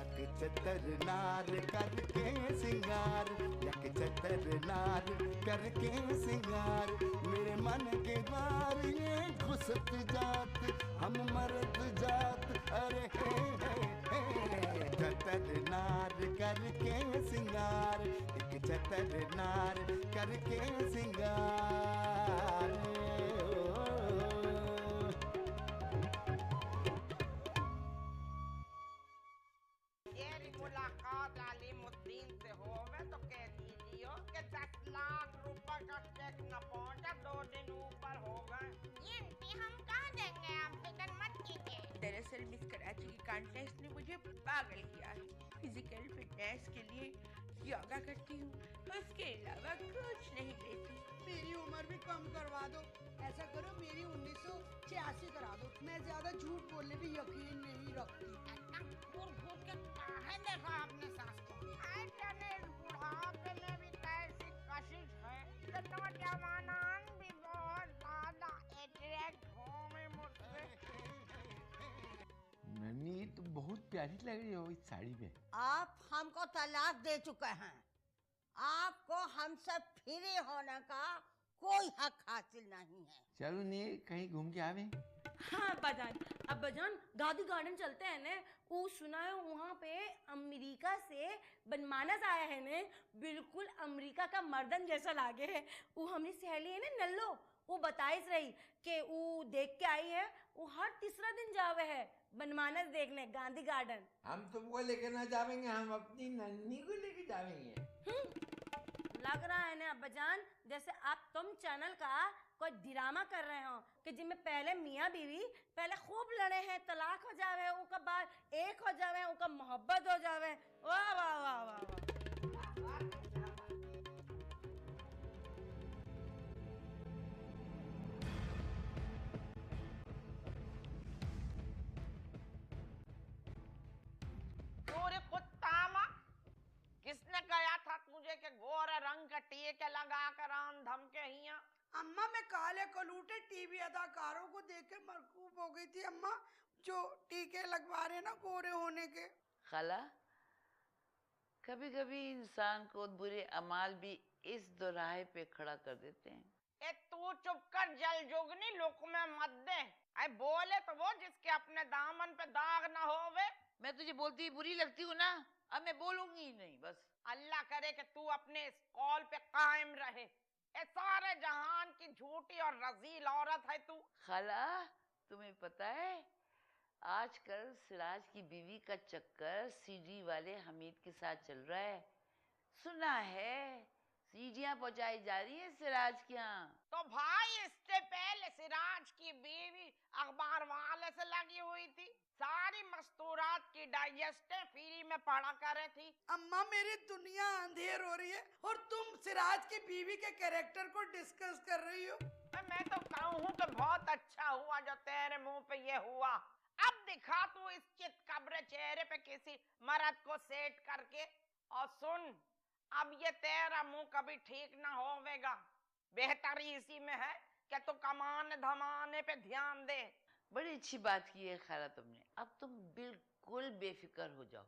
यक चतर नार करके सिंगार, यक चतर नार करके सिंगार, मेरे मन के द्वार ये घुसत जात, हम मरद जात, अरे हे चतर नार करके सिंगार, एक चतर नार करके सिंगार। मुलाकात आलिमुद्दीन से होवे तो कह दीजियो कि 10 लाख रुपए का चेक न पहुंचा, 2 दिन ऊपर हो गए। ये हम कहाँ देंगे, आप फिक्र मत कीजिए। दरअसल मिस कराची की कॉन्टेस्ट ने मुझे पागल किया है। फिजिकल फिटनेस के लिए योगा करती हूँ, उसके अलावा कुछ नहीं लेती। मेरी उम्र भी कम करवा दो। ऐसा करो मेरी 1986 करा दो। मैं ज्यादा झूठ बोलने भी यकीन नहीं रखती। घूर के काहे देखा आपने सास को? आई जाने इस बुढ़ापे में भी कैसी कशिश है। नौजवानान भी बहुत ज्यादा अट्रैक्ट होंगे मुझसे। नन्ही तुम बहुत प्यारी लग रही हो इस साड़ी में। आप हमको तलाक दे चुके हैं, आपको हमसे फ्री होने का कोई हक हासिल नहीं है। चलो नहीं कहीं घूम के आवे। हाँ बजान, अब बजान गांधी गार्डन चलते हैं ने। वो सुना है वहाँ पे अमेरिका से बनमानस आया है ने, बिल्कुल अमेरिका का मर्दन जैसा लागे है। वो हमारी सहेली है ने नल्लो, वो बताइस रही कि वो देख के आई है, वो हर तीसरा दिन जावे है बनमानस देखने गांधी गार्डन। हम तुमको लेके ना जावेंगे, हम अपनी नन्ही को लेके जावेंगे। लग रहा है ना अब्बाजान जैसे आप तुम चैनल का कोई ड्रामा कर रहे हो कि जिनमें पहले मियाँ बीवी पहले खूब लड़े हैं, तलाक हो जावे, उनका बाद एक हो जावे, उनका मोहब्बत हो जावे। वाह वाह वाह वाह वाह। किसने कहा था तुझे कि गोरे रंग का टीके लगा कर आन धमके हिया? अम्मा मैं काले कलूटे टीवी अदाकारों को देख के मरकूब हो गई थी अम्मा, जो टीके लगवा रहे ना गोरे होने के। खाला, कभी कभी इंसान को बुरे अमाल भी इस दोराहे पे खड़ा कर देते हैं। ए तू चुप कर जल जोगनी, लुक में मत दे। आई बोले तो वो जिसके अपने दामन पे दाग ना होवे। मैं तुझे बोलती बुरी लगती हूँ ना, अब मैं बोलूंगी ही नहीं बस। अल्लाह करे कि तू अपने इस कॉल पे कायम रहे। ए सारे जहान की झूठी और रजील औरत है तू। खाला, तुम्हें पता है आजकल सिराज की बीवी का चक्कर सीडी वाले हमीद के साथ चल रहा है। सुना है सीढ़ियां पहुंचाई जा रही है सिराज के यहाँ। तो भाई इससे पहले सिराज की बीवी अखबार वाले से लगी हुई थी, सारी मस्तूरात की डाइजेस्टें फ्री में पढ़ा करे थी। अम्मा मेरी दुनिया अंधेर हो रही है और तुम सिराज की बीवी के कैरेक्टर को डिस्कस कर रही हो। मैं तो कहूँ कि बहुत अच्छा हुआ जो तेरे मुंह पे ये हुआ। अब दिखा तू इस चित कब्र चेहरे पे किसी मर्द को सेट करके। और सुन, अब ये तेरा मुंह कभी ठीक ना होवेगा। बेहतरी इसी में है कि तू कमाने धमाने पे ध्यान दे। बड़ी अच्छी बात की है खाला तुमने, अब तुम बिल्कुल बेफिक्र हो जाओ।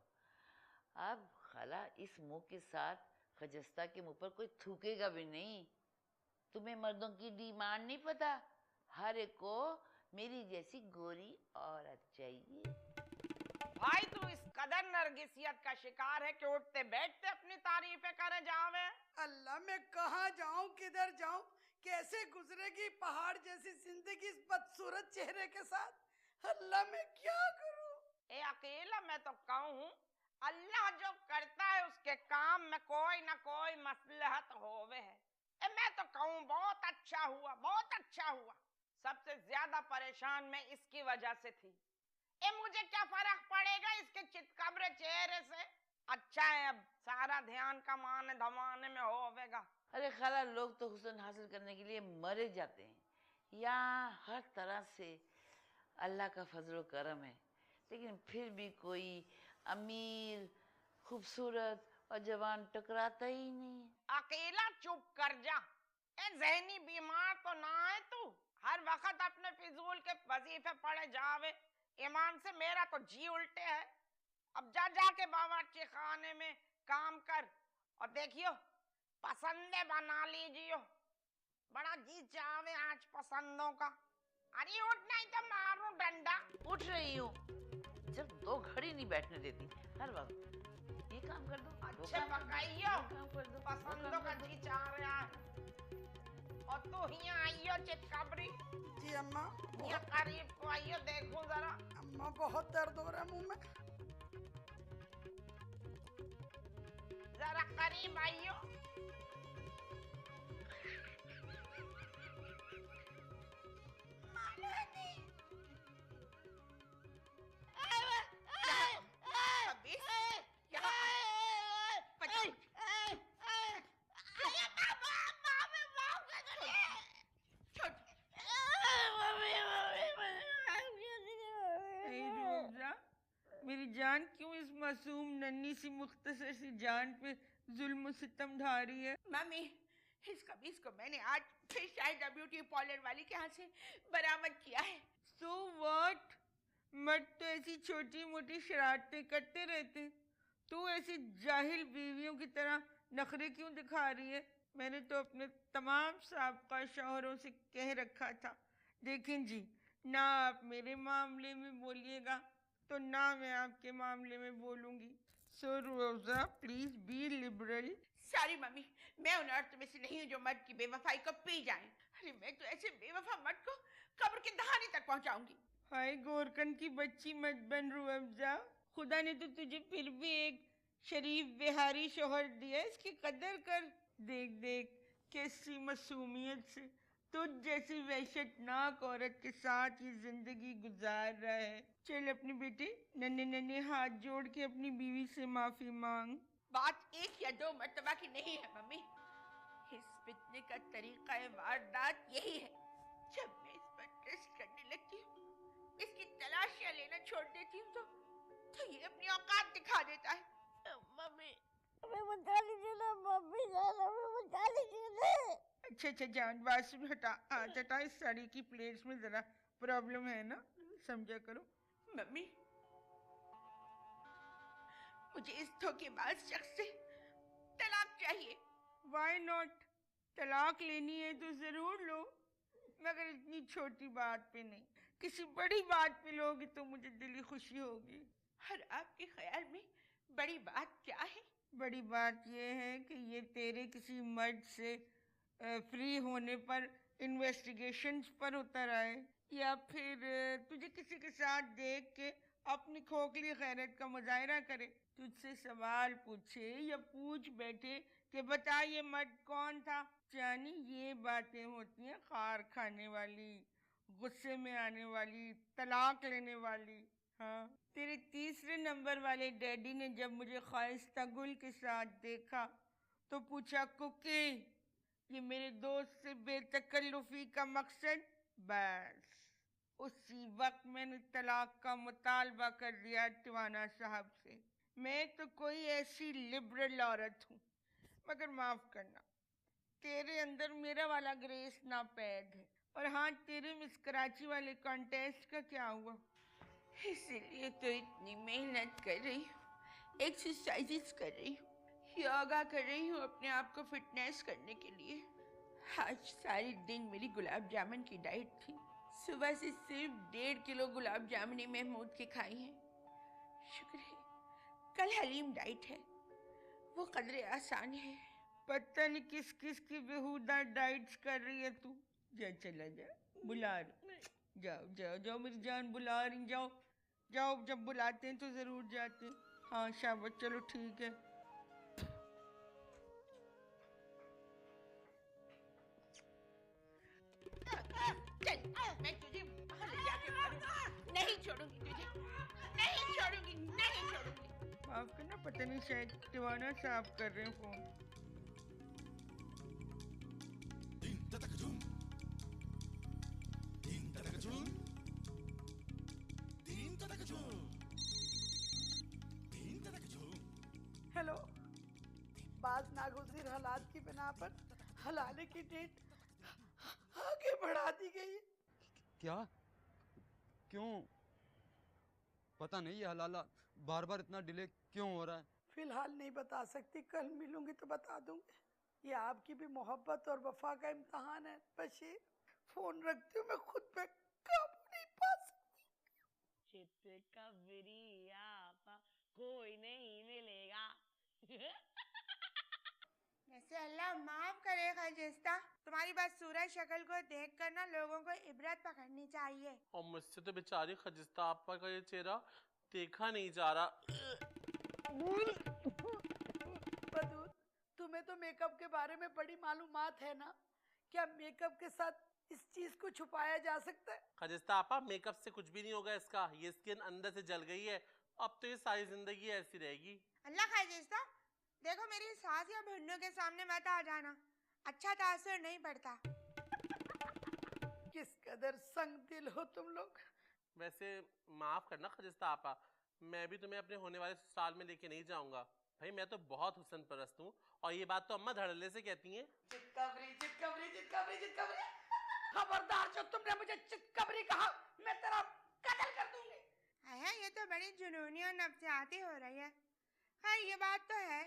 अब खाला इस मुंह के साथ खजस्ता के मुंह पर कोई थूकेगा भी नहीं। तुम्हें मर्दों की डिमांड नहीं पता, हर एक को मेरी जैसी गोरी औरत चाहिए। भाई तू इस कदर नरगिसियत का शिकार है कि उठते बैठते अपनी तारीफें करे जावे। अल्लाह मैं कहाँ जाऊं, किधर जाऊं, कैसे गुजरेगी पहाड़ जैसी जिंदगी इस बदसूरत चेहरे के साथ। अल्लाह मैं क्या करूं। ए अकेला मैं तो कहूँ अल्लाह जो करता है उसके काम में कोई ना कोई मसलहत होवे है। ए मैं तो कहूँ बहुत अच्छा हुआ, बहुत अच्छा हुआ। सबसे ज्यादा परेशान मैं इसकी वजह से थी। ए मुझे क्या फर्क पड़ेगा इसके चितकबरे चेहरे से। अच्छा है अब सारा ध्यान कमाने धमाने में होवेगा। अरे खाला, लोग तो हुस्न हासिल करने के लिए मरे जाते हैं। यहाँ हर तरह से अल्लाह का फजल करम है, लेकिन फिर भी कोई अमीर खूबसूरत और जवान टकराता ही नहीं है। अकेला चुप कर जा। ए जहनी बीमार तो ना है तू? हर वक्त अपने फिजूल के वजीफे पड़े जावे। ईमान से मेरा तो जी उल्टे है। अब जा जाके बावर्ची खाने में काम कर और देखियो पसंदे बना लीजियो। बड़ा जी चावे आज पसंदों का। अरे उठ नहीं तो मारूं डंडा। उठ रही हूँ, जब 2 घड़ी नहीं बैठने देती हर वक्त। ये काम कर दो, वो अच्छे काम कर दो, पकाइयो, वो काम कर दो, वो पसंदों काम का कर दो। जी चाह रहा है। और तू यहाँ आइयो चितकबरी, जी अम्मा। यहाँ करीब को आइयो, देखूं जरा। अम्मा बहुत दर्द हो रहा है मुंह में। जरा करीब आइयो। मेरी जान क्यों इस मासूम नन्ही सी मुख्तसर सी जान पे जुल्म सितम ढा रही है? मम्मी, इस कमीज को मैंने आज फिर शायद ब्यूटी पार्लर वाली के हाथ से बरामद किया है। So what? मर्द तो ऐसी छोटी मोटी शरारतें करते रहते हैं। तू ऐसी जाहिल बीवियों की तरह नखरे क्यों दिखा रही है? मैंने तो अपने तमाम साबका शौहरों से कह रखा था, देखें जी, ना आप मेरे मामले में बोलिएगा तो ना मैं आपके मामले में बोलूंगी। सो रोजा please be liberal. Sorry mummy, मैं उन औरतों में से नहीं हूँ जो मर्द की बेवफाई को पी जाएं। अरे मैं तो ऐसे बेवफा मर्द को कब्र के दहाने तक पहुंचाऊंगी। हाय गोरकन की बच्ची मत बन रुअफ़ज़ा, खुदा ने तो तुझे फिर भी एक शरीफ बिहारी शोहर दिया, इसकी कदर कर। देख देख कैसी मासूमियत से तुझ जैसी वहशतनाक औरत के साथ ये जिंदगी गुजार रहा है। चल अपनी बेटे, नन्हे नन्हे हाथ जोड़ के अपनी बीवी से माफी मांग। बात 1 या 2 मर्तबा की नहीं है मम्मी, इस फितने का तरीका वारदात यही है। जब मैं इस पर ट्रस्ट करने लगती हूँ, इसकी तलाशियां लेना छोड़ देती हूँ तो ये अपनी औकात दिखा देता है। मम्मी हमें बचा लीजिए ना, मम्मी जान हमें बचा लीजिए ना। अच्छा जान, बात सुन, हटा हाथ हटा, इस साड़ी की प्लेट्स में जरा प्रॉब्लम है ना, समझा करो। मम्मी, मुझे इस धोखेबाज शख्स से तलाक चाहिए। Why not? तलाक लेनी है तो जरूर लो, मगर इतनी छोटी बात पे नहीं, किसी बड़ी बात पे लोगी तो मुझे दिली खुशी होगी। और आपके ख्याल में बड़ी बात क्या है? बड़ी बात यह है कि ये तेरे किसी मर्द से फ्री होने पर इन्वेस्टिगेशंस पर उतर आए, या फिर तुझे किसी के साथ देख के अपनी खोखली गैरत का मुजाहरा करे, तुझसे सवाल पूछे या पूछ बैठे कि बता ये मर्द कौन था। जानी, ये बातें होती हैं खार खाने वाली, गुस्से में आने वाली, तलाक लेने वाली। हाँ, तेरे 3रे नंबर वाले डैडी ने जब मुझे ख्वाहिस्ता गुल के साथ देखा तो पूछा, कुकी ये मेरे दोस्त से बेतकल्लुफी का मकसद? बस उसी वक्त मैंने तलाक का मुतालबा कर दिया टिवाना साहब से। मैं तो कोई ऐसी लिबरल औरत हूँ, मगर माफ करना, तेरे अंदर मेरा वाला ग्रेस नापैद है। और हाँ, तेरे मिस कराची वाले कॉन्टेस्ट का क्या हुआ? इसीलिए तो इतनी मेहनत कर रही हूँ, एक्सरसाइजेस कर रही हूँ, योगा कर रही हूँ अपने आप को फिटनेस करने के लिए। आज सारे दिन मेरी गुलाब जामुन की डाइट थी। सुबह से सिर्फ 1.5 किलो गुलाब जामुन महमूद के खाई हैं। शुक्र है कल हलीम डाइट है, वो कदरे आसान है। पता नहीं किस किस की बेहुदा डाइट्स कर रही है तू। जा, चला जा, बुला रही, जाओ जाओ जाओ मेरी जान, बुला रही, जाओ जाओ, जब बुलाते हैं तो जरूर जाते हैं। हाँ शाबाश, चलो ठीक है। चल, मैं तुझे बाहर ले जाके मारूंगा। नहीं छोड़ूंगी तुझे, नहीं छोड़ूंगी, नहीं छोड़ूंगी। माफ करना, पता नहीं शायद टिवाना साहब कर रहे हैं फोन। हेलो, बात नागुजर हालात की बिना पर हलाले की डेट आगे बढ़ा दी गई है। क्या? क्यों? पता नहीं, ये हलाला बार बार इतना डिले क्यों हो रहा है? फिलहाल नहीं बता सकती, कल मिलूंगी तो बता दूंगी। ये आपकी भी मोहब्बत और वफा का इम्तहान है बशीर। फोन रखती हूँ, मैं खुद पे काबू नहीं पा सकती। चितकबरी आपा कोई नहीं मिलेगा। वैसे अल्लाह माफ करे खजिस्ता, तुम्हारी बदसूरत शक्ल को देखकर ना लोगों को इबरत पकड़नी चाहिए। और मुझसे तो बेचारी खजिस्ता आपा का ये चेहरा देखा नहीं जा रहा। बदूल, तुम्हें तो मेकअप के बारे में बड़ी मालूमात है ना? क्या मेकअप के साथ इस चीज को छुपाया जा सकता है? खजिस्ता आपा, मेकअप से कुछ भी नहीं होगा इसका। ये स्किन अंदर से जल गई है, अब तो ये सारी जिंदगी ऐसी रहेगी। अल्लाह खजिस्ता, देखो मेरी सास या भुन्नों के सामने मत आ जाना, अच्छा तासुर नहीं पड़ता। किस कदर संग दिल हो तुम लोग। वैसे माफ करना खजिस्ता आपा, मैं भी तुम्हें अपने होने वाले ससुराल में लेके नहीं जाऊंगा। भाई मैं तो बहुत हुस्न परस्त हूँ, और ये बात तो अम्मा धड़ल्ले से कहती हैं। चितकबरी चितकबरी चितकबरी चितकबरी, खबरदार जो तुमने मुझे चितकबरी कहा मैं तेरा कत्ल कर दूंगी। है ये तो बड़ी जुनूनी और नफसियाती हो रही है। खैर ये बात तो है,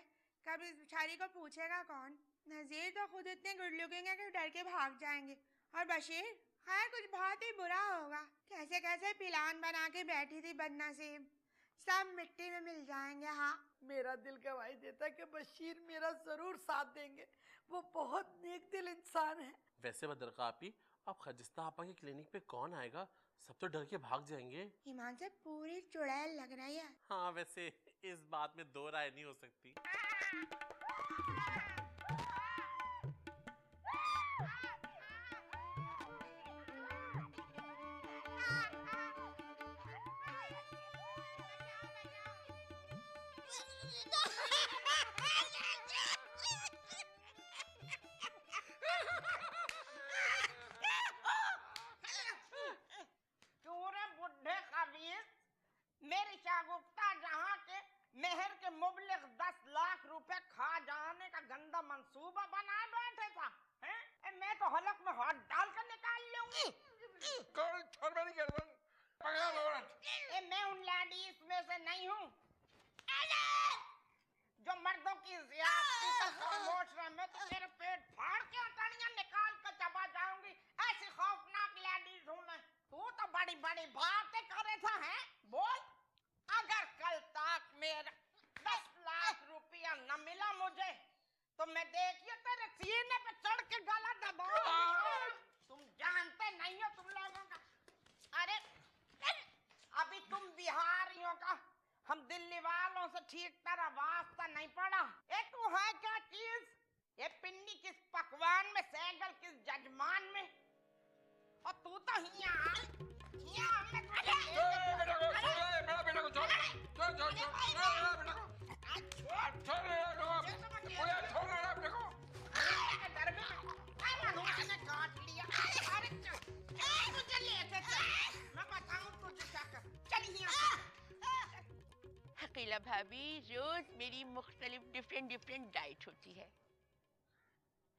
कब इस बेचारी को पूछेगा कौन? नजीर तो खुद इतने गुड लुकिंग है कि डर के भाग जाएंगे। और बशीर, खैर कुछ बहुत ही बुरा होगा। कैसे कैसे प्लान बना के बैठी थी बदनसीब, सब मिट्टी में मिल जाएंगे। हाँ, मेरा दिल गवाही देता है कि बशीर मेरा जरूर साथ देंगे, वो बहुत नेक दिल इंसान है। वैसे बदरका आपी, अब खजिस्ता आपा के क्लिनिक पे कौन आएगा? सब तो डर के भाग जाएंगे। ईमान से पूरी चुड़ैल लग रही है। हाँ, वैसे इस बात में दो राय नहीं हो सकती। मेरी शागुफ्ता जहाँ के मेहर के मुबलिग 10 लाख रुपए खा जाने का गंदा मंसूबा बनाए बैठे था, हैं? मैं तो हलक में हाथ डालकर निकाल लूंगी। कौन छोड़ मेरी गर्दन पकड़ा औरत। मैं उन लेडीज में से नहीं हूँ जो मर्दों की ज़ियादती पर खामोश रहे। मैं तो तेरे पेट फाड़ के अटैनियां निकाल कर चबा जाऊंगी, ऐसी खौफनाक लेडीज हूँ मैं। तू तो बड़ी बड़ी बातें करे था, हैं? बोल, अगर कल तक मेरा 10 लाख रुपया न मिला मुझे, तो मैं देखिए तेरे सीने पे चढ़ के गला दबाऊंगा। तुम जानते नहीं हो तुम लोगों का। अरे अभी तुम बिहारियों का हम दिल्ली वालों से ठीक तरह वास्ता नहीं पड़ा। ये तू है क्या चीज? ये पिंडी किस पकवान में, सैगल किस जजमान में, और तू तो हकीला भाभी, रोज मेरी मुख्तलिफ डिफरेंट डाइट होती है,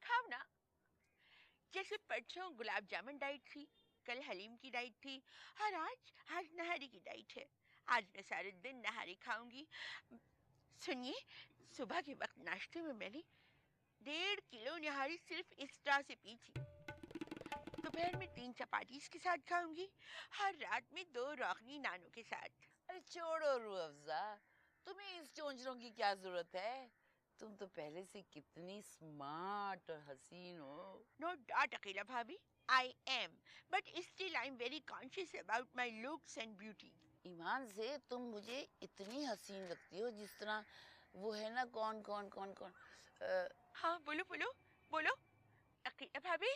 खाओ ना। जैसे परसों गुलाब जामुन डाइट थी, कल हलीम की डाइट थी, और आज नहारी की डाइट है। आज मैं सारे दिन नहारी खाऊंगी। सुनिए, सुबह के वक्त नाश्ते में मैंने 1.5 किलो नहारी सिर्फ इस तरह से पी थी। दोपहर में 3 चपाती के साथ खाऊंगी, और रात में 2 रोगनी नानों के साथ। अरे छोड़ो रूह अफ़ज़ा, तुम्हें इस चोंचरों की क्या जरूरत है? तुम तो पहले से कितनी स्मार्ट और हसीन हो। नो डाउट अकीला भाभी, I am, but still I am very conscious about my looks and beauty. ईमान से तुम मुझे इतनी हसीन लगती हो जिस तरह वो है ना, कौन हाँ बोलो बोलो बोलो अकीला भाभी।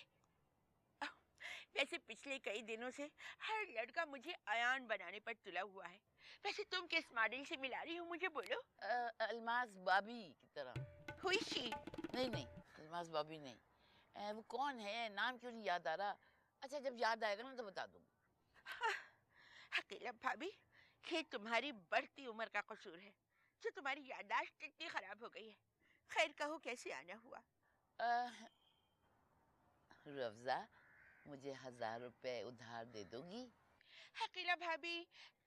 वैसे पिछले कई दिनों से हर लड़का मुझे अयान बनाने पर तुला हुआ है। वैसे तुम किस मॉडल से मिला रही हो मुझे बोलो? अल्मास बाबी की तरह। हुई शी? नहीं, अल्मास बाबी नहीं। वो कौन है, नाम क्यों नहीं याद आ रहा? अच्छा जब याद आएगा ना तो बता दूंगी। अकेला भाभी, ये तुम्हारी बढ़ती उम्र का कसूर है, जो तुम्हारी याददाश्त इतनी खराब हो गई है। खैर कहो, कैसे आना हुआ? रफ़ज़ा, मुझे 1000 रुपए उधार दे दोगी? अकीला भाभी,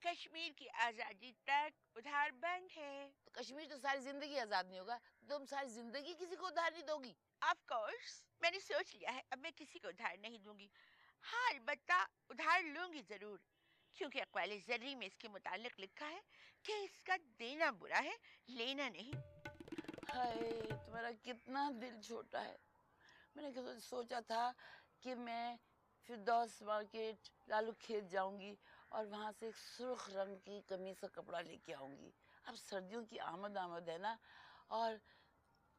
कश्मीर की आजादी तक उधार बंद है। तो कश्मीर तो सारी जिंदगी आजाद नहीं होगा, तुम सारी जिंदगी किसी को उधार नहीं दोगी? ऑफ कोर्स, मैंने सोच लिया है, अब मैं किसी को उधार नहीं दूंगी। हाँ, अलबत्ता उधार लूंगी जरूर, क्योंकि अक़वाल ज़र्री में इसके मुतालिक लिखा है कि इसका देना बुरा है, लेना नहीं। हाय, तुम्हारा कितना दिल छोटा है। मैंने सोचा था कि मैं फिरदौस मार्केट लालू खेत जाऊंगी और वहां से एक सुर्ख रंग की कमीज का कपड़ा लेके आऊंगी। अब सर्दियों की आमद है ना, और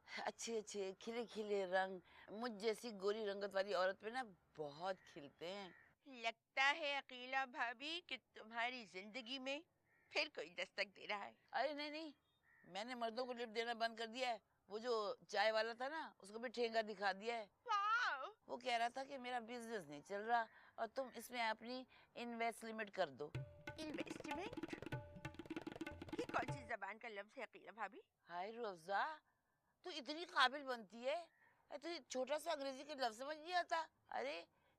अच्छे अच्छे खिले खिले रंग मुझ जैसी गोरी रंगत वाली औरत पे ना बहुत खिलते हैं। लगता है अकीला भाभी कि तुम्हारी जिंदगी में फिर कोई दस्तक दे रहा है। अरे नहीं नहीं, मैंने मर्दों को लिफ्ट देना बंद कर दिया है। वो जो चाय वाला था ना, उसको भी ठेंगा दिखा दिया है। वो कह रहा था कि मेरा बिजनेस नहीं चल रहा और तुम इसमें अपनी इन्वेस्ट लिमिट कर दो। इन्वेस्टमेंट? ये कौन सी जबान का लफ्ज है अकीला भाभी? हाय रोज़ा, तू इतनी काबिल बनती है, तो छोटा सा अंग्रेजी के लफ्ज समझ नहीं आता। अरे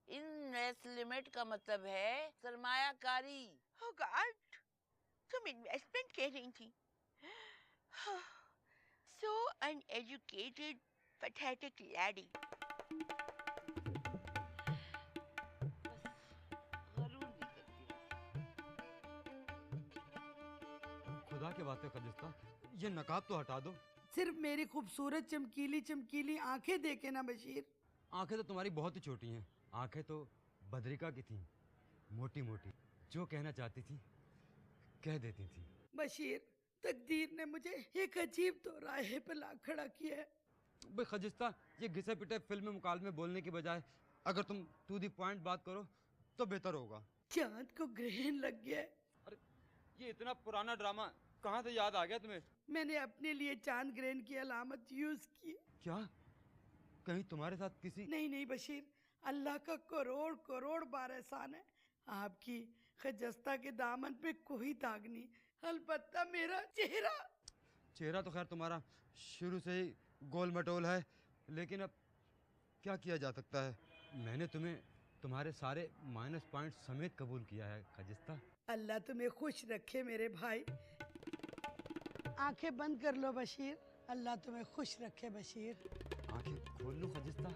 इन्वेस्ट लिमिट का मतलब है सरमायाकारी। ओह गॉड, तुम इन्वेस्टमेंट कह रही थी। So uneducated, pathetic laddie. खुदा के बातें खजिस्ता, ये नकाब तो हटा दो। सिर्फ मेरी खूबसूरत चमकीली चमकीली आंखें देखे ना बशीर। आंखें तो तुम्हारी बहुत ही छोटी हैं। आंखें तो बद्रिका की थी, मोटी मोटी, जो कहना चाहती थी कह देती थी। बशीर, तकदीर ने मुझे एक अजीब दोराहे पे ला खड़ा किया है। भाई खजिस्ता, ये घिसे पिटे फिल्म में मुकाल में बोलने की बजाय अगर तुम टू दी पॉइंट बात करो तो बेहतर होगा। चांद को ग्रहण लग गया है। अरे ये इतना पुराना ड्रामा कहाँ से याद आ गया तुम्हें? मैंने अपने लिए चांद ग्रहण की अलामत यूज की। क्या कहीं तुम्हारे साथ किसी? नहीं नहीं बशीर, अल्लाह का करोड़ करोड़ बार एहसान है। आपकी खजस्ता के दामन पे कोई दाग नहीं, अलबत्ता मेरा चेहरा। चेहरा तो खैर तुम्हारा शुरू से ही गोल मटोल है, लेकिन अब क्या किया जा सकता है। मैंने तुम्हें तुम्हारे सारे माइनस पॉइंट समेत कबूल किया है खजिस्ता। अल्लाह तुम्हें खुश रखे मेरे भाई। आंखें बंद कर लो बशीर, अल्लाह तुम्हें खुश रखे बशीर। आंखें खोल लो खजिस्ता।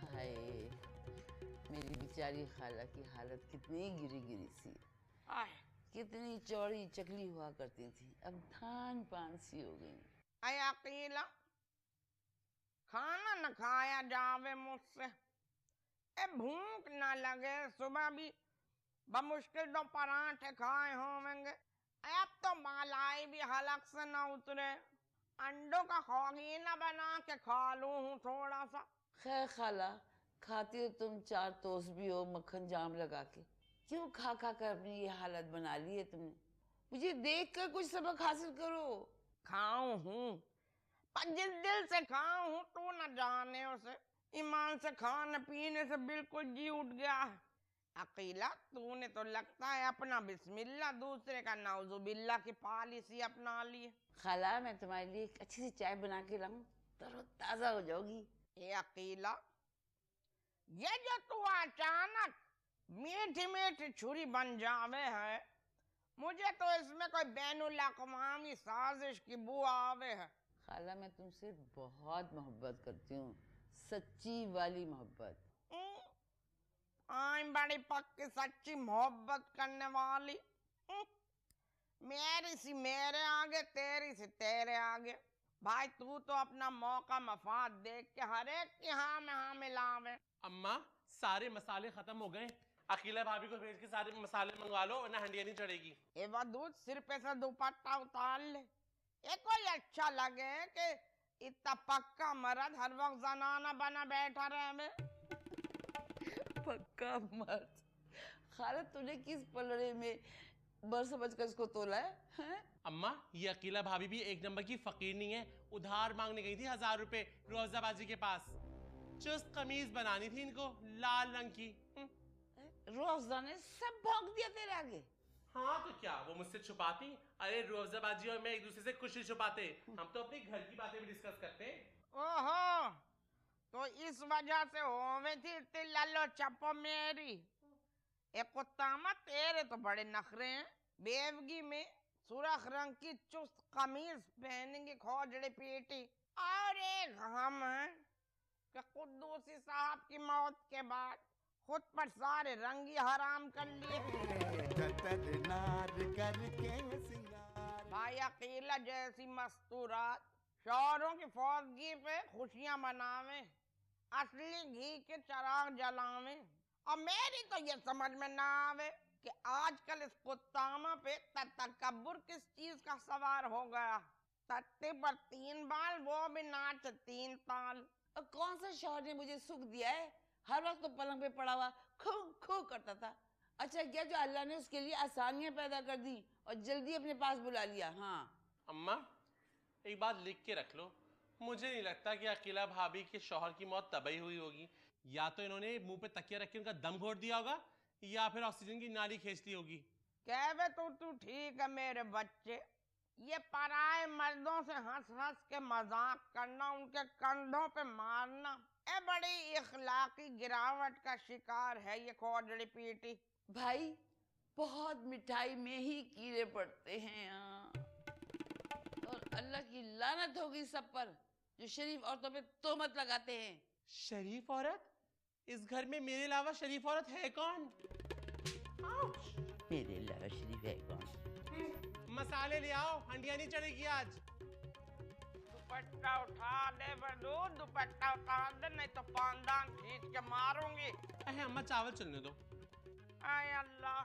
हाय, मेरी बेचारी खाला की हालत कितनी गिरी गिरी सी, कितनी चौड़ी चकली हुआ करती थी, अब धान पान सी हो गई। अय अकेला खाना न खाया जावे मुझसे, ए भूख न लगे, सुबह भी बमुश्किल 2 पराठे खाए होंगे। अब तो मलाई भी हलक से न उतरे, अंडों का खौगीना बना के खा लूं हूँ थोड़ा सा। खैर खाला, खाती हो तुम 4 टोस्ट भी हो मक्खन जाम लगा के, क्यों खा खा कर अपनी ये हालत बना ली है तुमने? मुझे देख कर कुछ सबक हासिल करो। खाऊं हूँ, पर जिस दिल से खाऊं हूँ तू न जाने उसे। ईमान से खाने पीने से बिल्कुल जी उठ गया है। अकीला, तूने तो लगता है अपना बिस्मिल्लाह दूसरे का नाउजुबिल्लाह की पॉलिसी अपना ली है। खाला, मैं तुम्हारे लिए एक अच्छी सी चाय बना के लाऊं, तरोताजा हो जाओगी। ए अकीला, ये जो तू अचानक मीठी मीठी छुरी बन जावे है, मुझे तो इसमें कोई बैनुल अक़वामी साजिश की बू आवे है। खाला, मैं तुमसे बहुत मोहब्बत करती हूँ, सच्ची वाली मोहब्बत। आई बड़ी पक्की सच्ची मोहब्बत करने वाली। मेरी सी मेरे आगे, तेरी सी तेरे आगे। भाई तू तो अपना मौका मफाद देख के हर एक की हाँ में हाँ मिलावे। अम्मा, सारे मसाले खत्म हो गए, अकीला भाभी को भेज के सारे मसाले मंगवा लो वरना हंडिया नहीं चढ़ेगी। ए वदूद, सिर पे से दुपट्टा उतार ले। ये कोई अच्छा लगे कि इतना पक्का मर्द हर वक्त जनाना बना बैठा रहे। पक्का मर्द? खाला, तूने किस पलड़े में बर समझ कर इसको तोला है? अम्मा, ये अकीला भाभी भी एक नंबर की फकीर नहीं है। उधार मांगने गई थी 1000 रुपए रोजा बाजी के पास। चुस्त कमीज बनानी थी इनको लाल रंग की। रोजा ने सब भोंक दिया तेरे आगे। हाँ तो क्या वो मुझसे छुपाती? अरे रोजा बाजी और मैं एक दूसरे से कुछ नहीं छुपाते, हम तो अपने घर की बातें भी डिस्कस करते हैं। ओहो, तो इस वजह से होवे थी इतनी लल्लो चप्पो मेरी। एक कुत्तामा तेरे तो बड़े नखरे हैं। बेवगी में सुरख रंग की चुस्त कमीज पहनेंगे खोजड़े पीटी, और एक हम हैं कि कुद्दूसी साहब की मौत के बाद खुद पर सारे रंगी हराम कर लिए। खतरनार करके सिंगार। भाई अकेला जैसी मस्तूरात शौहरों की फौजगी पे खुशियां मनावे, असली घी के चराग जलावे। और मेरी तो ये समझ में ना आवे कि आजकल इस कुत्तामा पे तकब्बुर किस चीज का सवार हो गया। तत्ते पर 3 बाल, वो भी नाच 3 ताल। और कौन सा शौहर ने मुझे सुख दिया है? हर वक्त तो पलंग पे पड़ा हुआ खू खू करता था। अच्छा किया जो अल्लाह ने उसके लिए आसानियां पैदा कर दी और जल्दी अपने पास बुला लिया। हाँ अम्मा, एक बात लिख के रख लो, मुझे नहीं लगता कि अकीला भाभी के शौहर की मौत तभी हुई होगी। या तो इन्होंने मुंह पे तकिया रख के उनका दम घोट दिया होगा, या फिर ऑक्सीजन की नाली खींच ली होगी। कहवे तू ठीक है मेरे बच्चे। ये पराए मर्दों से हंस हंस के मजाक करना, उनके कंधों पे मारना, ये बड़ी इखलाकी गिरावट का शिकार है ये खोजड़ी पीटी। भाई बहुत मिठाई में ही कीड़े पड़ते हैं यहाँ। और अल्लाह की लानत होगी सब पर जो शरीफ औरतों पे तोहमत लगाते हैं। शरीफ औरत? इस घर में मेरे अलावा शरीफ औरत है कौन? मेरे अलावा शरीफ है कौन? मसाले ले आओ, हंडिया नहीं चढ़ेगी आज। दुपट्टा उठा दे बड़ू, दुपट्टा उतार दे, नहीं तो पानदान खींच के मारूंगी। अरे अम्मा चावल चलने दो। आय अल्लाह।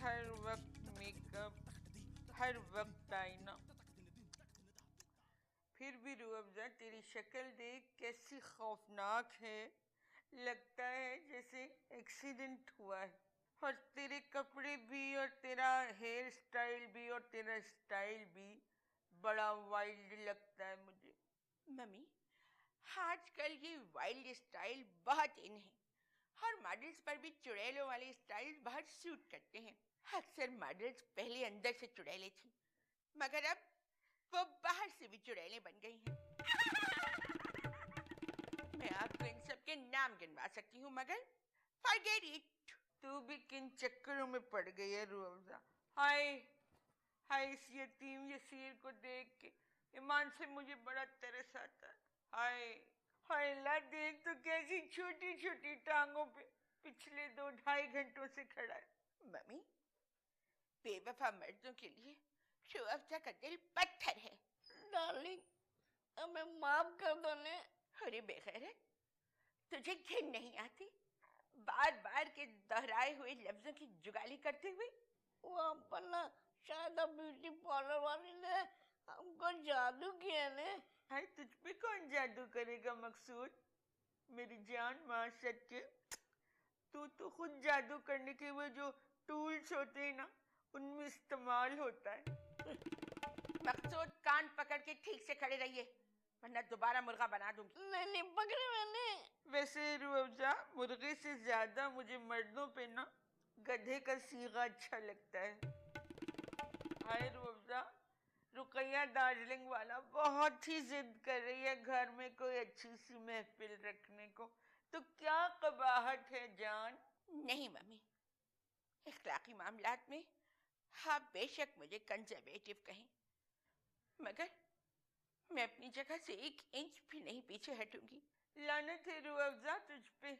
हर वक्त मेकअप, हर वक्त आईना। फिर भी रूअफ़ज़ा तेरी शक्ल देख कैसी खौफनाक है। लगता है जैसे एक्सीडेंट हुआ है। और तेरे कपड़े भी और तेरा हेयर स्टाइल भी और तेरा स्टाइल भी बड़ा वाइल्ड लगता है मुझे। मम्मी, आजकल ये वाइल्ड स्टाइल बहुत इन है। हर मॉडल्स पर भी चुड़ैलों वाले स्टाइल बहुत सूट करते हैं। अक्सर मॉडल्स पहले अंदर से चुड़ैले थी, मगर अब वो बाहर से भी चुड़ैले बन गई हैं। मैं आपको इन सब के नाम गिनवा सकती हूँ, मगर फॉरगेट इट। तू भी किन चक्करों में पड़ गई है रूअफ़ज़ा। हाय हाय, इस यतीम यसीर को देख के ईमान से मुझे बड़ा तरस आता है। हाय हाय अल्लाह, देख तो कैसी छोटी छोटी टांगों पे पिछले 2-2.5 घंटों से खड़ा है। मम्मी, बेवफा मर्दों के लिए रूअफ़ज़ा का दिल पत्थर है। डार्लिंग, हमें माफ कर दो ने। अरे बेगैरत, तुझे घिन नहीं आती बार बार के दोहराए हुए लफ्जों की जुगाली करते हुए? वो अपना शायद ब्यूटी पार्लर वाली ने हमको जादू किया ने। हाय, तुझ पे कौन जादू करेगा मकसूद? मेरी जान माँ सत्य, तू तो खुद जादू करने के वो जो टूल्स होते हैं ना, उनमें इस्तेमाल होता है। मकसूद, कान पकड़ के ठीक से खड़े रहिए, वरना दोबारा मुर्गा बना दूंगी। नहीं पकड़े मैंने। वैसे रूअफ़ज़ा, मुर्गे से ज्यादा मुझे मर्दों पे ना गधे का सीगा अच्छा लगता है। हाय रूअफ़ज़ा, रुकैया दार्जिलिंग वाला बहुत ही जिद कर रही है घर में कोई अच्छी सी महफिल रखने को, तो क्या कबाहट है जान? नहीं मम्मी, इखलाकी मामलात में आप बेशक मुझे कंजर्वेटिव कहें, मगर मैं अपनी जगह से 1 इंच भी नहीं पीछे हटूंगी। लानत है रूअफ़ज़ा तुझ पे।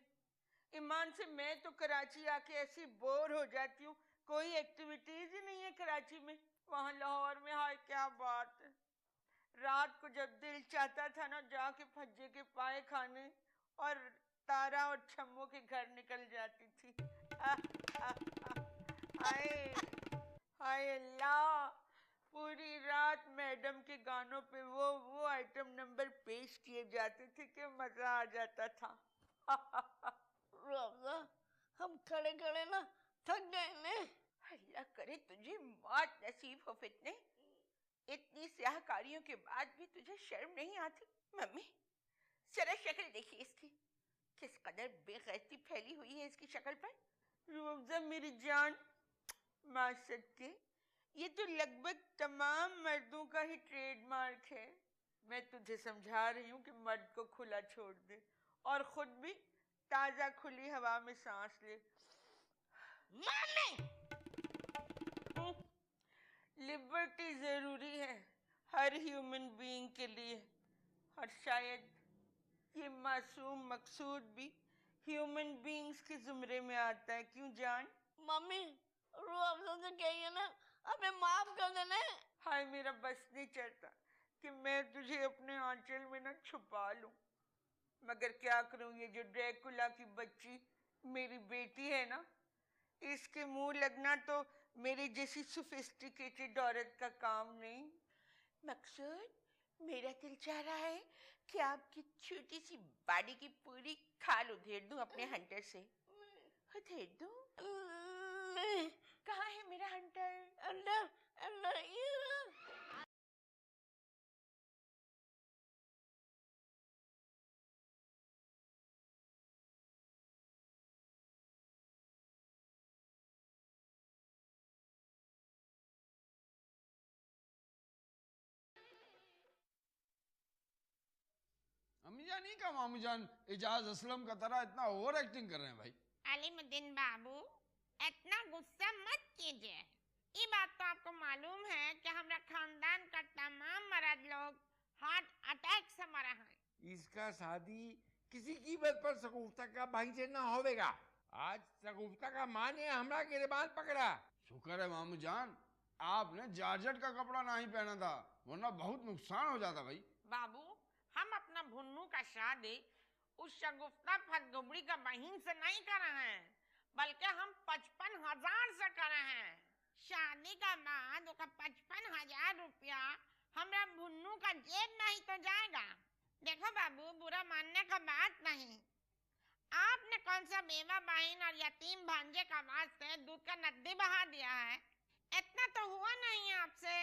ईमान से मैं तो कराची आके ऐसी बोर हो जाती हूँ, कोई एक्टिविटीज ही नहीं है कराची में। वहाँ लाहौर में हाय क्या बात है, रात को जब दिल चाहता था ना जाके फज्जे के पाए खाने और तारा और छम्मो के घर निकल जाती थी। हाय हाय अल्लाह, पूरी रात मैडम के गानों पे वो आइटम नंबर पेश किए जाते थे कि मजा आ जाता था। रूअफ़ज़ा, हम खड़े खड़े ना थक गए ने। अल्लाह करे तुझे मौत नसीब हो फितने। इतनी स्याहकारियों के बाद भी तुझे शर्म नहीं आती? मम्मी, जरा शक्ल देखिए इसकी, किस कदर अंदर बेगैरती फैली हुई है इसकी शक्ल पर। रूबजा मेरी जान, माँ सत्य, ये तो लगभग तमाम मर्दों का ही ट्रेडमार्क है। मैं तुझे समझा रही हूँ कि मर्द को खुला छोड़ दे और खुद भी ताजा खुली हवा में सांस ले। लिबर्टी जरूरी है हर ह्यूमन बीइंग के लिए, और शायद ये मासूम मकसूद भी ह्यूमन बीइंग्स के जुमरे में आता है। क्यों जान? मम्मी रूबजा से कहिए ना, हमें माफ कर देना। हाय मेरा बस नहीं चलता कि मैं तुझे अपने आंचल में ना छुपा लूं, मगर क्या करूं, ये जो ड्रैकुला की बच्ची मेरी बेटी है ना, इसके मुंह लगना तो मेरी जैसी सोफिस्टिकेटेड औरत का काम नहीं। मकसूद, मेरा दिल चाह रहा है कि आपकी छोटी सी बॉडी की पूरी खाल उधेड़ दूं अपने हंटर से। उधेड़ दूं? कहाँ है मेरा हंटर? अंदर अंदर अम्मी जान नहीं का मामू जान एजाज असलम का तरह इतना ओवर एक्टिंग कर रहे हैं भाई। अलीमुद्दीन बाबू, इतना गुस्सा मत कीजिए। ये बात तो आपको मालूम है कि हमारा खानदान का तमाम मर्द लोग हार्ट अटैक से मरा है। इसका शादी किसी कीमत पर सगुफ्ता का भाई से ना होवेगा। आज सगुफ्ता का माँ ने हमरा गिरबान पकड़ा। शुक्र है मामू जान आपने जार्जेट का कपड़ा नहीं पहना था, वरना बहुत नुकसान हो जाता भाई। बाबू, हम अपना भुन्नू का शादी उस शगुफ्ता फतगुबड़ी का बहन से नहीं कर रहे हैं, बल्कि हम 55,000 से कर रहे हैं। शादी का बाद उसका 55,000 रुपया हमारा भुन्नू का जेब में ही तो जाएगा। देखो बाबू, बुरा मानने का बात नहीं, आपने कौन सा बेवा बहन और यतीम भांजे का वास्ते दूध का नदी बहा दिया है। इतना तो हुआ नहीं है आपसे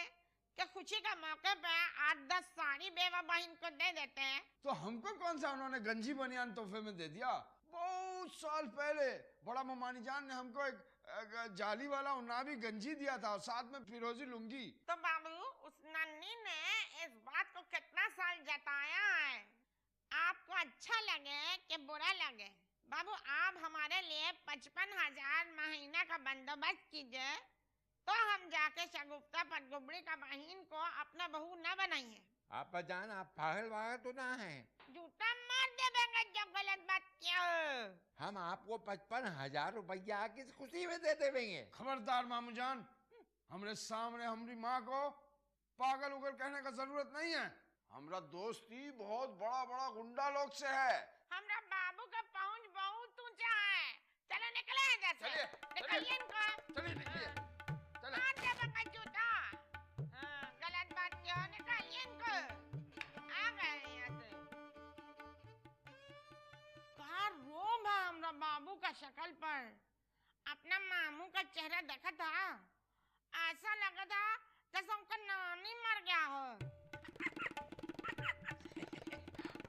कि खुशी का मौके पे 8-10 साड़ी बेवा बहन को दे देते हैं। तो हमको कौन सा उन्होंने गंजी बनियान तोहफे में दे दिया? बहुत साल पहले बड़ा ममानी जान ने हमको एक जाली वाला उन्नावी गंजी दिया था और साथ में फिरोजी लुंगी। तो बाबू, उस नन्नी ने इस बात को कितना साल जताया है, आपको अच्छा लगे कि बुरा लगे। बाबू, आप हमारे लिए 55,000 महीना का बंदोबस्त कीजिए, तो हम जाके शगुफ्ता फतगुबड़ी का बहन को अपना बहू न बनाइए। आप जान आप पागल वागल तो ना है। जूता मार देंगे जब गलत बात किया। हम आपको 55,000 रुपया किस खुशी में दे देंगे। खबरदार मामू जान, हमरे सामने हमारी माँ को पागल उगल कहने का जरूरत नहीं है। हमरा दोस्ती बहुत बड़ा बड़ा गुंडा लोग से है। हमरा बाबू का पहुंच बहुत ऊंचा है। चलो निकले इधर से। निकलिए इनका। चलिए निकलिए। मार देंगे जूता। हाँ, गलत बात क्यों? निकालिए इनको। आ गए यहाँ से। कहाँ रोब है हमरा बाबू का शक्ल पर। अपना मामू का चेहरा देखा था, ऐसा लगा था जैसे उनका नानी मर गया हो।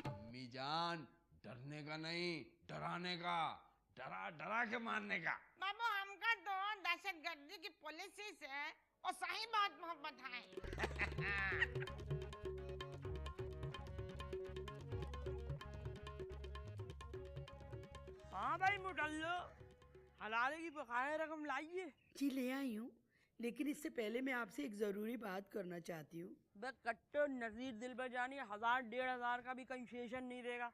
अम्मी जान, डरने का नहीं, डराने का, डरा डरा के मारने का। बाबू, हमका तो दहशतगर्दी की पॉलिसी से और सही बात मोहब्बत है। हाँ भाई मुटल्लो, हलाले की बकाया रकम लाइए। जी ले आई हूँ, लेकिन इससे पहले मैं आपसे एक जरूरी बात करना चाहती हूँ। बे कट्टो नजीर दिल पर जानी 1,000-1,500 का भी कंसेशन नहीं देगा।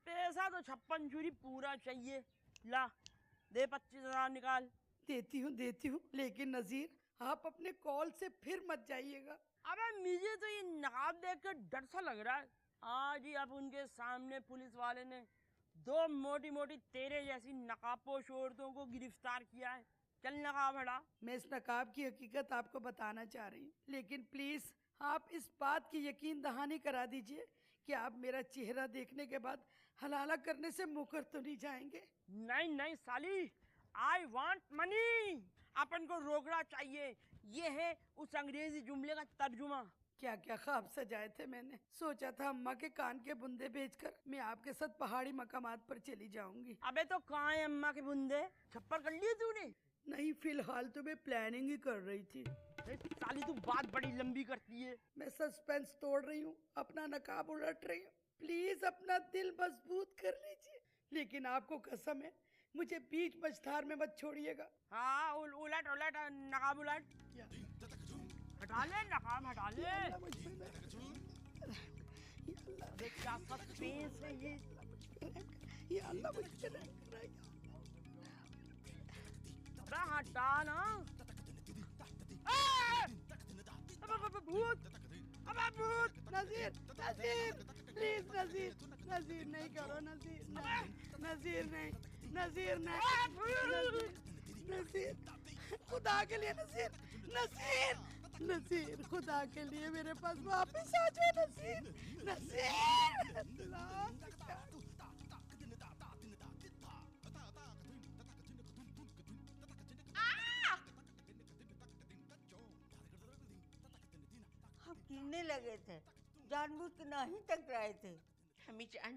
पैसा तो 56 छुरी पूरा चाहिए। ला दे 25,000 निकाल। देती हूँ, लेकिन नजीर आप अपने कॉल से फिर मत जाइएगा। अबे मुझे तो ये नकाब देखकर डर सा लग रहा है। आज ही अब उनके सामने पुलिस वाले ने 2 मोटी मोटी तेरे जैसी नकाबपोश औरतों को गिरफ्तार किया है। चल नकाब हटा। मैं इस नकाब की हकीकत आपको बताना चाह रही हूँ, लेकिन प्लीज आप इस बात की यकीन दहानी करा दीजिए कि आप मेरा चेहरा देखने के बाद हलाला करने से मुकर तो नहीं जाएंगे। नहीं नहीं साली, आई वांट मनी। अपन को रोकना चाहिए। ये है उस अंग्रेजी जुमले का तर्जुमा। क्या क्या ख्वाब सजाए थे मैंने। सोचा था अम्मा के कान के बुंदे बेचकर मैं आपके साथ पहाड़ी मकामात पर चली जाऊंगी। अबे तो कहाँ है अम्मा के बुंदे? छप्पर कर लिए तूने? नहीं, फिलहाल तो मैं प्लानिंग ही कर रही थी। साली तू बात बड़ी लंबी करती है। मैं सस्पेंस तोड़ रही हूँ, अपना नकाब उलट रही हूँ। प्लीज अपना दिल मजबूत कर लीजिए, लेकिन आपको कसम है मुझे बीच मझधार में मत छोड़िएगा। हाँ उलट उलट नकाब उलट। हटा ले नकाब, हटा ले। अबे क्या सस्पेंस है ये। या अल्लाह मुझ पे रहम कर। अबे हटा ना। भूत, अबे भूत। नजीर, नजीर, प्लीज नजीर, नजीर नहीं करो नजीर, नजीर नहीं, नजीर नहीं, नजीर, खुदा के लिए नजीर, नजीर, नजीर, खुदा के लिए मेरे पास वापस आ जाओ नजीर, नजीर। हम गिरने लगे थे, जानबूझ के नहीं टकराए थे। अम्मी जान,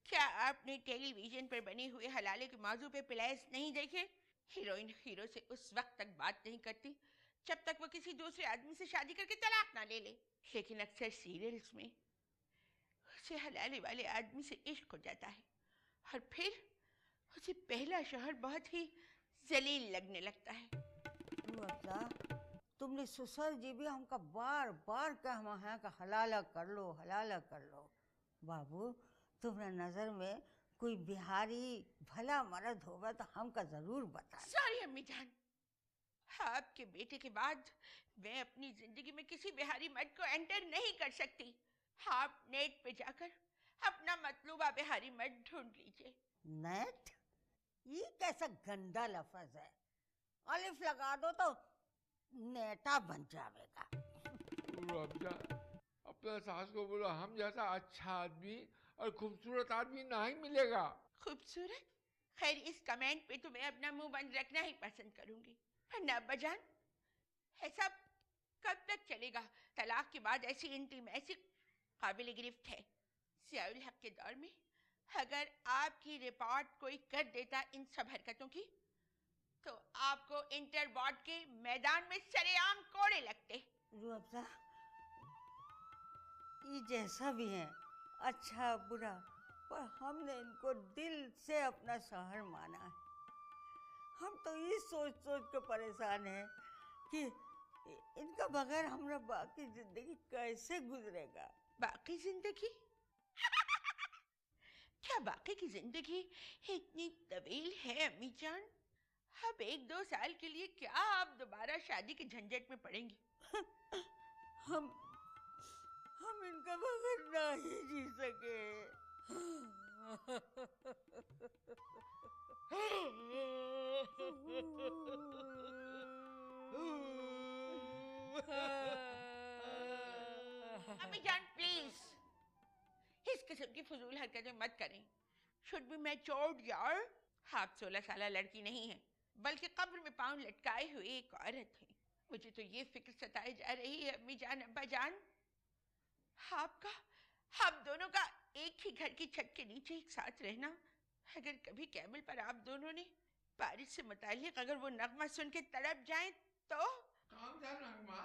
क्या आपने टेलीविजन पर बने हुए हलाले के मौजू पे प्लेस नहीं देखे? हीरोइन हीरो से उस वक्त तक बात नहीं करती जब तक वो किसी दूसरे आदमी से शादी करके तलाक ना ले ले। लेकिन अक्सर सीरियल्स में उसे हलाले वाले आदमी से इश्क हो जाता है और फिर उसे पहला शौहर बहुत ही जलील लगने लगता है। तुमने ससुर जी भी हमका बार बार कहना है कि हलाला कर लो, हलाला कर लो। बाबू, तुम्हारे नजर में कोई बिहारी भला मर्द होगा तो हमका जरूर बता। सॉरी अम्मी जान, आपके बेटे के बाद मैं अपनी जिंदगी में किसी बिहारी मर्द को एंटर नहीं कर सकती। आप नेट पे जाकर अपना मतलूबा बिहारी मर्द ढूंढ लीजिए। नेट? ये कैसा गंदा लफ्ज है। अलिफ लगा दो तो नेटा बन जाएगा। अपने सास को बोलो हम जैसा अच्छा आदमी और खूबसूरत आदमी नहीं मिलेगा। खूबसूरत? खैर, इस कमेंट पे तो मैं अपना मुंह बंद रखना ही पसंद करूंगी। वरना अब्बा जान, ऐसा कब तक चलेगा? तलाक के बाद ऐसी इंटीमेसी काबिल गिरफ्त है। ज़ियाउल हक के दौर में अगर आपकी रिपोर्ट कोई कर देता इन सब हरकतों की, तो आपको इंटर बोर्ड के मैदान में सरेआम कोड़े लगते। रुअफ़ज़ा, ये जैसा भी है, अच्छा बुरा, पर हमने इनको दिल से अपना शौहर माना है। हम तो ये सोच सोच के परेशान हैं कि इनका बगैर हमारा बाकी जिंदगी कैसे गुजरेगा। बाकी जिंदगी? क्या बाकी की जिंदगी इतनी तवील है अम्मी जान? अब 1-2 साल के लिए क्या आप दोबारा शादी के झंझट में पड़ेंगी? हम इनका बगैर नहीं जी सके। अम्मी जान प्लीज इस किस्म की फजूल हरकतें मत करें। शुड बी मैच्योर्ड यार। आप 16 साल लड़की नहीं है, बल्कि कब्र में पांव लटकाए हुए एक औरत है। मुझे तो ये फिक्र सताई जा रही है अम्मी जान, अब्बा जान, आपका, आप दोनों का एक ही घर की छत के नीचे एक साथ रहना, अगर कभी कैमल पर आप दोनों ने बारिश से मुताल्लिक अगर वो नगमा सुन के तड़प जाएं तो? कौन सा नगमा?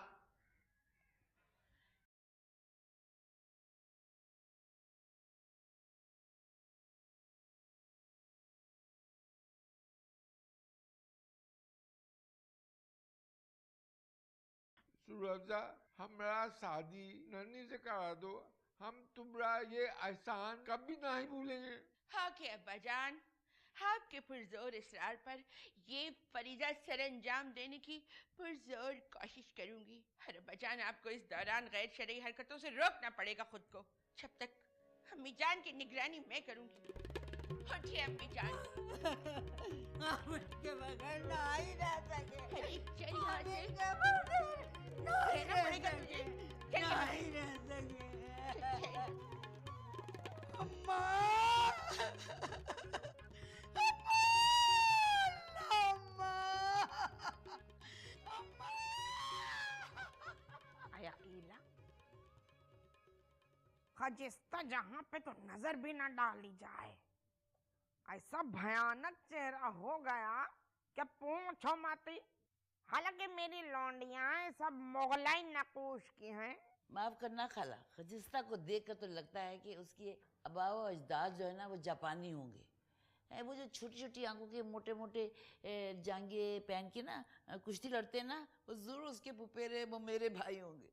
सुरजा, हमारा शादी नन्ही से करा दो। हम तुम्हारा ये एहसान कभी नहीं भूलेंगे। हाँ के अब्बा जान, आपके पुरजोर इसरार पर ये फरीजा सरंजाम देने की पुरजोर कोशिश करूंगी। हर अब्बा जान, आपको इस दौरान गैर शरई हरकतों से रोकना पड़ेगा खुद को। जब तक अम्मी जान की निगरानी मैं करूंगी। उठिए अम्मी जान। हम इसके बगैर नहीं रह सके। अरे चल यहाँ से। रहना पड़ेगा तुझे। नहीं रह सके। अम्मा, अकीला, खजिस्ता जहां पे तो नजर भी ना डाली जाए। ऐसा भयानक चेहरा हो गया कि पूछो मत। हालांकि मेरी लौंडियां सब मुगलाई नकूश की हैं। माफ करना खाला, खजिस्ता को देखकर तो लगता है कि उसके आबाओ अजदाद जो है ना वो जापानी होंगे। वो जो छोटी छोटी आंखों के मोटे मोटे जांघे पहन के ना कुश्ती लड़ते हैं ना, वो जरूर उसके पुपेरे ममेरे भाई होंगे।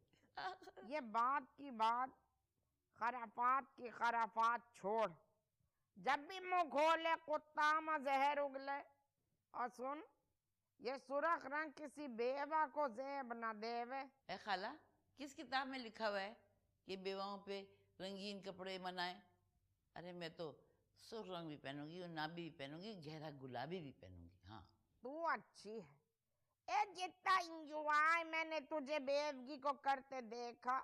ये बात की बात, खराफात की खराफात छोड़। जब भी मुंह खोले कुत्ता में जहर उगले। और सुन, ये सुर्ख रंग किसी बेवा को जेब न देवे। खाला, किस किताब में लिखा हुआ है कि बेवाओं पे रंगीन कपड़े मनाए? अरे मैं तो सुर्ख रंग भी पहनूंगी और नाबी भी पहनूंगी, गहरा गुलाबी भी पहनूंगी। हाँ, तू अच्छी है। जितना इंजॉय मैंने तुझे बेवगी को करते देखा,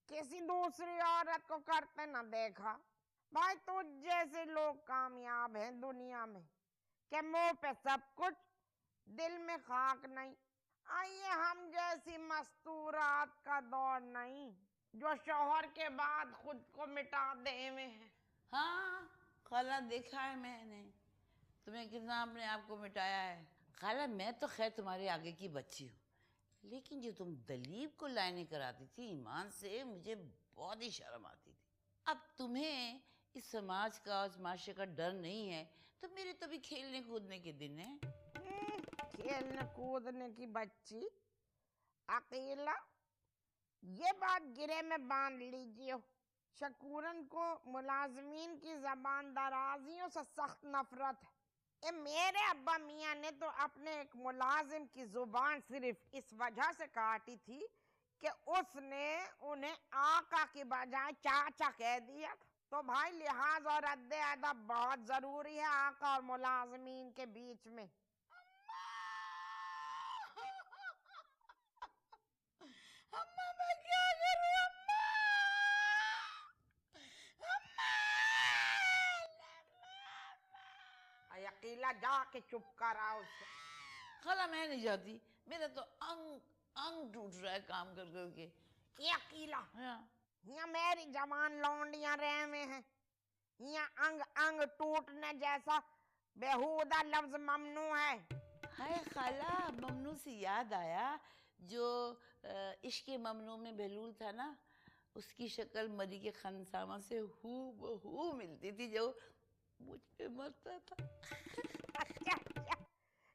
किसी दूसरी औरत को करते न देखा। भाई तुझ जैसे लोग कामयाब हैं दुनिया में कि मुंह पे सब कुछ, दिल में खाक नहीं। आइए हम जैसी मस्तूरात का दौर नहीं, जो शौहर के बाद खुद को मिटा देवे हैं। हाँ खाला, देखा है मैंने तुम्हें कितना अपने आप को मिटाया है। खाला, मैं तो खैर तुम्हारे आगे की बच्ची हूँ, लेकिन जो तुम दलीप को लाइनें कराती थी ईमान से, मुझे बहुत ही शर्म आती थी। अब तुम्हें इस समाज का, उस माशरे का डर नहीं है, तो मेरे तो भी खेलने कूदने के दिन है। खेलने कूदने की बच्ची अकेला, ये बात गिरे में बांध लीजिए। शकूरन को मुलाजमीन की जबान दराजियों से सख्त नफरत है। मेरे अब्बा मियाँ ने तो अपने एक मुलाजिम की जुबान सिर्फ इस वजह से काटी थी कि उसने उन्हें आका की बजाय चाचा कह दिया था। तो भाई लिहाज और अद्दे अदब बहुत जरूरी है आका और मुलाजमीन के बीच में। अम्मा, मैं क्या करूं अम्मा? अकेला जाके चुप करा उसे। खाला, मैं नहीं जाती, मेरा तो अंग टूट रहा है काम कर करके। ये अकेला, यहाँ मेरी जवान लौंडियां रहे में हैं। यहाँ अंग अंग टूटने जैसा बेहुदा लफ्ज ममनू है। हाय खाला, ममनू से याद आया, जो इश्क ममनू में बेलूल था ना, उसकी शक्ल मरी के खनसामा से हूबहू मिलती थी जो मुझ पे मरता था। अच्छा,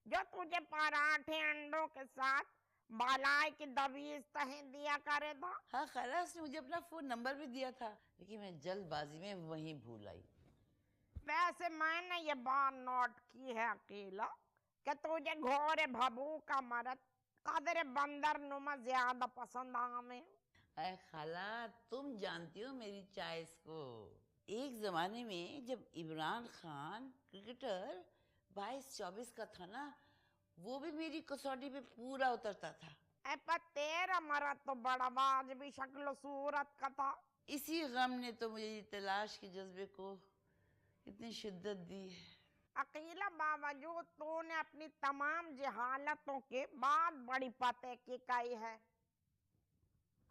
जो तुझे पराठे अंडों के साथ बालाई की दबीज तहे दिया करे था। हाँ खाला, उसने मुझे अपना फोन नंबर भी दिया था, लेकिन मैं जल्दबाजी में वहीं भूल आई। वैसे मैंने ये बात नोट की है अकेला कि तुझे घोड़े भबू का मर्द कदर बंदर नुमा ज्यादा पसंद आवे। अरे खाला, तुम जानती हो मेरी चॉइस को। एक जमाने में जब इमरान खान क्रिकेटर 22-24 का था ना, वो भी मेरी कसौटी पे पूरा उतरता था। पर तेरा मर्द तो बड़ा वाजबी शक्ल सूरत का था। इसी गम ने तो मुझे तलाश के जज्बे को इतनी शिद्दत दी है। अकेला, बावजूद तूने अपनी तमाम जहालतों के बाद बड़ी पते की कही है।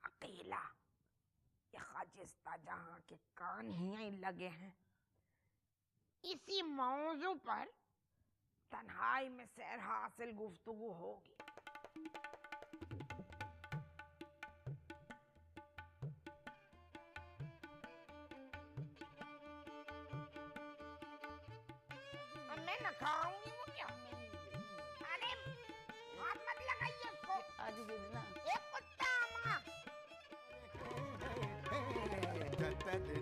अकेला, ये खाजिस्ता जहां के कान ही लगे हैं। इसी मौजू पर तन्हाई में सैर हासिल गुफ्तगू होगी। मैं न खाऊंगी वो क्या? अरे हाथ मत लगाइए उसको। आज दे देना। एक कुत्ता माँ।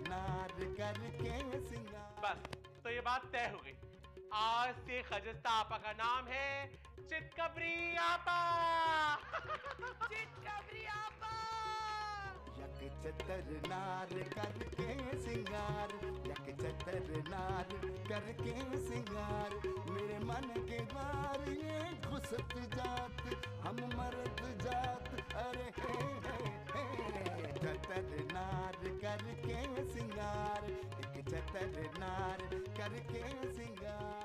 नार करके सिंगार। बस, तो ये बात तय हो गई। आज से खजिस्ता आपा का नाम है चितकबरी आपा। चितकबरी आपा। यक चतर नार करके सिंगार, यक चतर नार करके सिंगार। मेरे मन के द्वार ये घुसत जात, हम मर्द जात। अरे हे चतर नार करके सिंगार, एक चतर नार करके सिंगार।